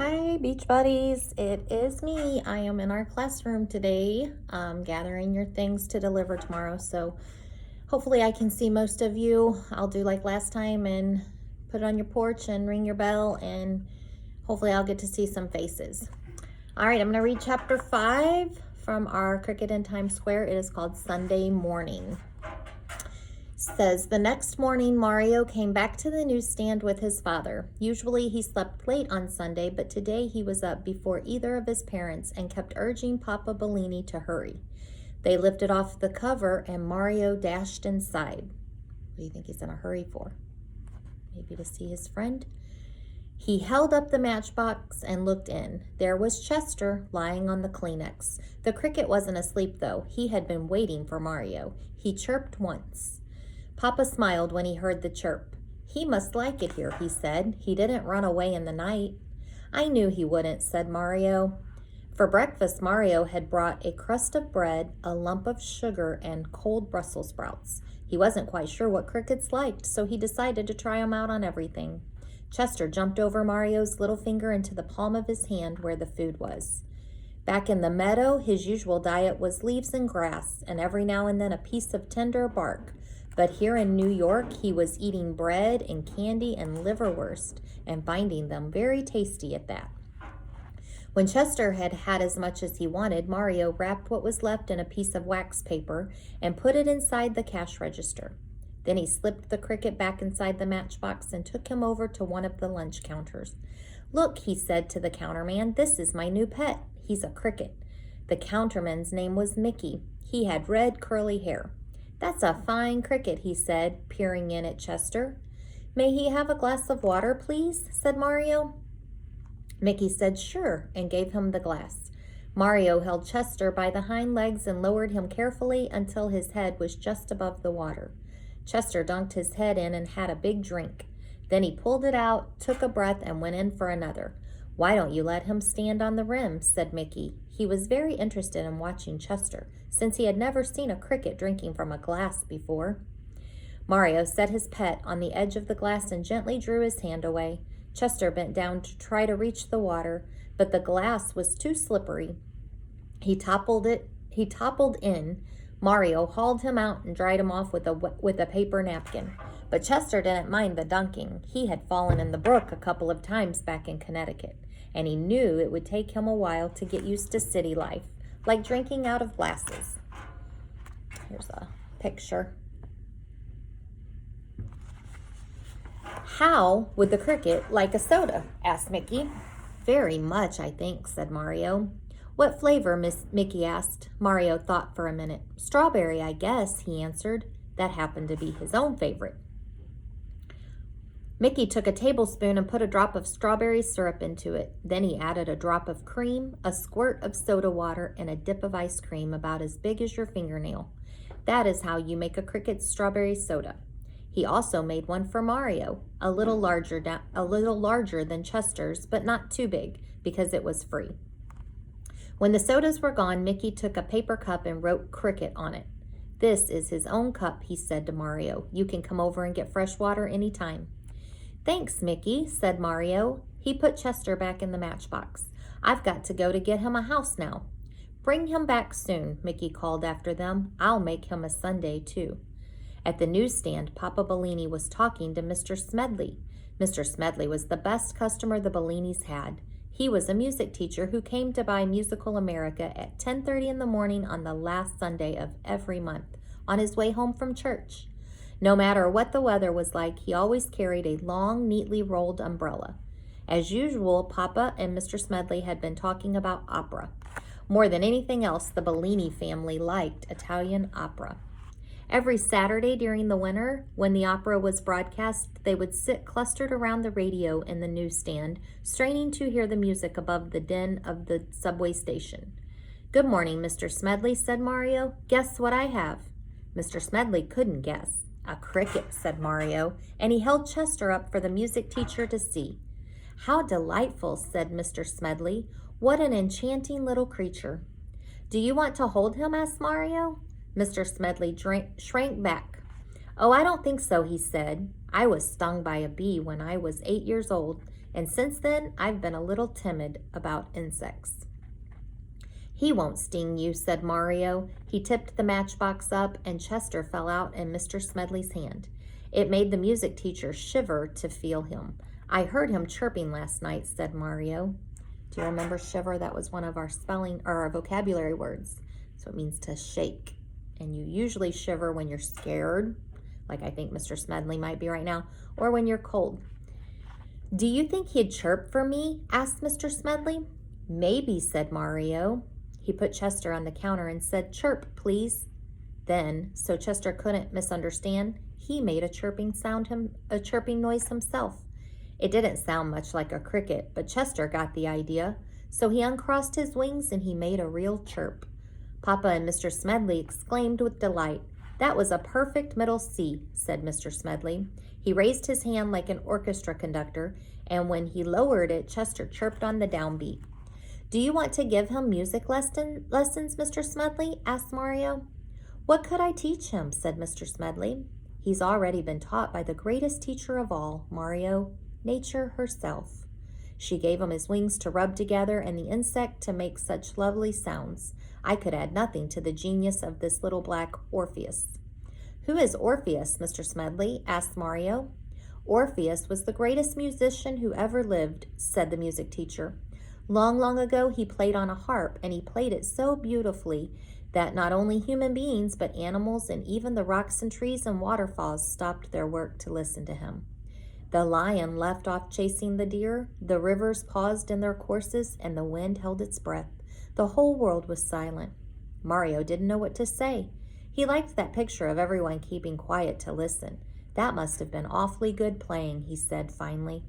Hi, beach buddies. It is me. I am in our classroom today, gathering your things to deliver tomorrow. So hopefully I can see most of you. I'll do like last time and put it on your porch and ring your bell, and hopefully I'll get to see some faces. All right, I'm going to read chapter 5 from our Cricket in Times Square. It is called Sunday Morning. Says, the next morning, Mario came back to the newsstand with his father. Usually he slept late on Sunday, but today he was up before either of his parents and kept urging Papa Bellini to hurry. They lifted off the cover and Mario dashed inside. What do you think he's in a hurry for? Maybe to see his friend? He held up the matchbox and looked in. There was Chester lying on the Kleenex. The cricket wasn't asleep, though. He had been waiting for Mario. He chirped once. Papa smiled when he heard the chirp. He must like it here, he said. He didn't run away in the night. I knew he wouldn't, said Mario. For breakfast, Mario had brought a crust of bread, a lump of sugar, and cold Brussels sprouts. He wasn't quite sure what crickets liked, so he decided to try them out on everything. Chester jumped over Mario's little finger into the palm of his hand where the food was. Back in the meadow, his usual diet was leaves and grass, and every now and then a piece of tender bark. But here in New York, he was eating bread and candy and liverwurst and finding them very tasty at that. When Chester had had as much as he wanted, Mario wrapped what was left in a piece of wax paper and put it inside the cash register. Then he slipped the cricket back inside the matchbox and took him over to one of the lunch counters. Look, he said to the counterman, this is my new pet. He's a cricket. The counterman's name was Mickey. He had red curly hair. That's a fine cricket, he said, peering in at Chester. May he have a glass of water, please? Said Mario. Mickey said sure and gave him the glass. Mario held Chester by the hind legs and lowered him carefully until his head was just above the water. Chester dunked his head in and had a big drink. Then he pulled it out, took a breath, and went in for another. Why don't you let him stand on the rim, said Mickey. He was very interested in watching Chester, since he had never seen a cricket drinking from a glass before. Mario set his pet on the edge of the glass and gently drew his hand away. Chester bent down to try to reach the water, but the glass was too slippery. He toppled in. Mario hauled him out and dried him off with a paper napkin. But Chester didn't mind the dunking. He had fallen in the brook a couple of times back in Connecticut, and he knew it would take him a while to get used to city life, like drinking out of glasses. Here's a picture. How would the cricket like a soda? Asked Mickey. Very much, I think, said Mario. What flavor, Mickey asked. Mario thought for a minute. Strawberry, I guess, he answered. That happened to be his own favorite. Mickey took a tablespoon and put a drop of strawberry syrup into it. Then he added a drop of cream, a squirt of soda water, and a dip of ice cream about as big as your fingernail. That is how you make a cricket strawberry soda. He also made one for Mario, a little larger than Chester's, but not too big, because it was free. When the sodas were gone, Mickey took a paper cup and wrote cricket on it. This is his own cup, he said to Mario. You can come over and get fresh water any time. Thanks, Mickey, said Mario. He put Chester back in the matchbox. I've got to go to get him a house now. Bring him back soon, Mickey called after them. I'll make him a sundae, too. At the newsstand, Papa Bellini was talking to Mr. Smedley. Mr. Smedley was the best customer the Bellinis had. He was a music teacher who came to buy Musical America at 10:30 in the morning on the last Sunday of every month, on his way home from church. No matter what the weather was like, he always carried a long, neatly rolled umbrella. As usual, Papa and Mr. Smedley had been talking about opera. More than anything else, the Bellini family liked Italian opera. Every Saturday during the winter, when the opera was broadcast, they would sit clustered around the radio in the newsstand, straining to hear the music above the din of the subway station. Good morning, Mr. Smedley, said Mario. Guess what I have? Mr. Smedley couldn't guess. A cricket, said Mario, and he held Chester up for the music teacher to see. How delightful, said Mr. Smedley. What an enchanting little creature. Do you want to hold him? Asked Mario. Mr. Smedley shrank back. Oh, I don't think so, he said. I was stung by a bee when I was 8 years old. and since then I've been a little timid about insects." "He won't sting you," said Mario. He tipped the matchbox up, and Chester fell out in Mr. Smedley's hand. It made the music teacher shiver to feel him. "I heard him chirping last night," said Mario. Do you remember shiver? That was one of our spelling or our vocabulary words. So it means to shake. And you usually shiver when you're scared, like I think Mr. Smedley might be right now, or when you're cold. "Do you think he'd chirp for me?" asked Mr. Smedley. "Maybe," said Mario. He put Chester on the counter and said, "Chirp, please." Then, so Chester couldn't misunderstand, he made a chirping noise himself. It didn't sound much like a cricket, but Chester got the idea. So he uncrossed his wings and he made a real chirp. Papa and Mr. Smedley exclaimed with delight. "That was a perfect middle C," said Mr. Smedley. He raised his hand like an orchestra conductor, and when he lowered it, Chester chirped on the downbeat. "Do you want to give him music lessons, Mr. Smedley?" asked Mario. "What could I teach him?" said Mr. Smedley. "He's already been taught by the greatest teacher of all, Mario, Nature herself. She gave him his wings to rub together and the insect to make such lovely sounds. I could add nothing to the genius of this little black Orpheus." "Who is Orpheus, Mr. Smedley?" asked Mario. "Orpheus was the greatest musician who ever lived," said the music teacher. "Long, long ago he played on a harp, and he played it so beautifully that not only human beings but animals and even the rocks and trees and waterfalls stopped their work to listen to him. The lion left off chasing the deer, the rivers paused in their courses, and the wind held its breath. The whole world was silent. Mario didn't know what to say. He liked that picture of everyone keeping quiet to listen. "That must have been awfully good playing," he said finally.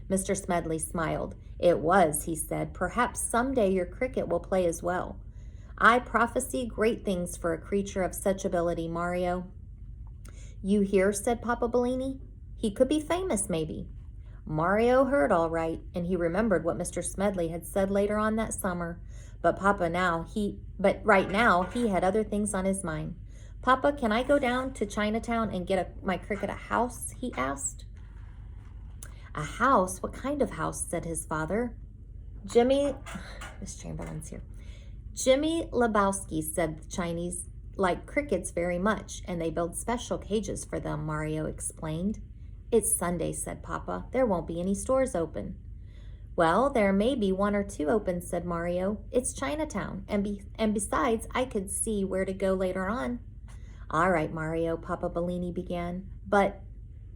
Mr. Smedley smiled. "It was," he said. "Perhaps someday your cricket will play as well. I prophesy great things for a creature of such ability, Mario." "You hear?" said Papa Bellini. "He could be famous, maybe." Mario heard all right, and he remembered what Mr. Smedley had said later on that summer. But right now he had other things on his mind. "Papa, can I go down to Chinatown and get my cricket a house?" he asked. "A house? What kind of house?" said his father. Miss Chamberlain's here. "Jimmy Lebowski said the Chinese like crickets very much, and they build special cages for them," Mario explained. "It's Sunday," said Papa. "There won't be any stores open." "Well, there may be one or two open," said Mario. "It's Chinatown, and besides, I could see where to go later on." "All right, Mario," Papa Bellini began. But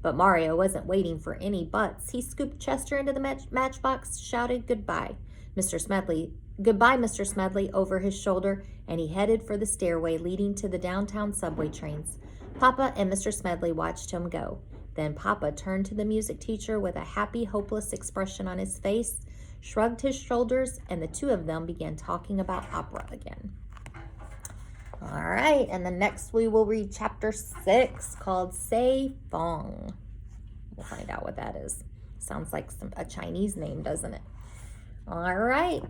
Mario wasn't waiting for any buts. He scooped Chester into the matchbox, shouted goodbye, Mr. Smedley, over his shoulder, and he headed for the stairway leading to the downtown subway trains. Papa and Mr. Smedley watched him go. Then Papa turned to the music teacher with a happy, hopeless expression on his face, shrugged his shoulders, and the two of them began talking about opera again. All right, and then next we will read chapter 6 called Sei Fong. We'll find out what that is. Sounds like a Chinese name, doesn't it? All right,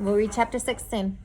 we'll read chapter 6 soon.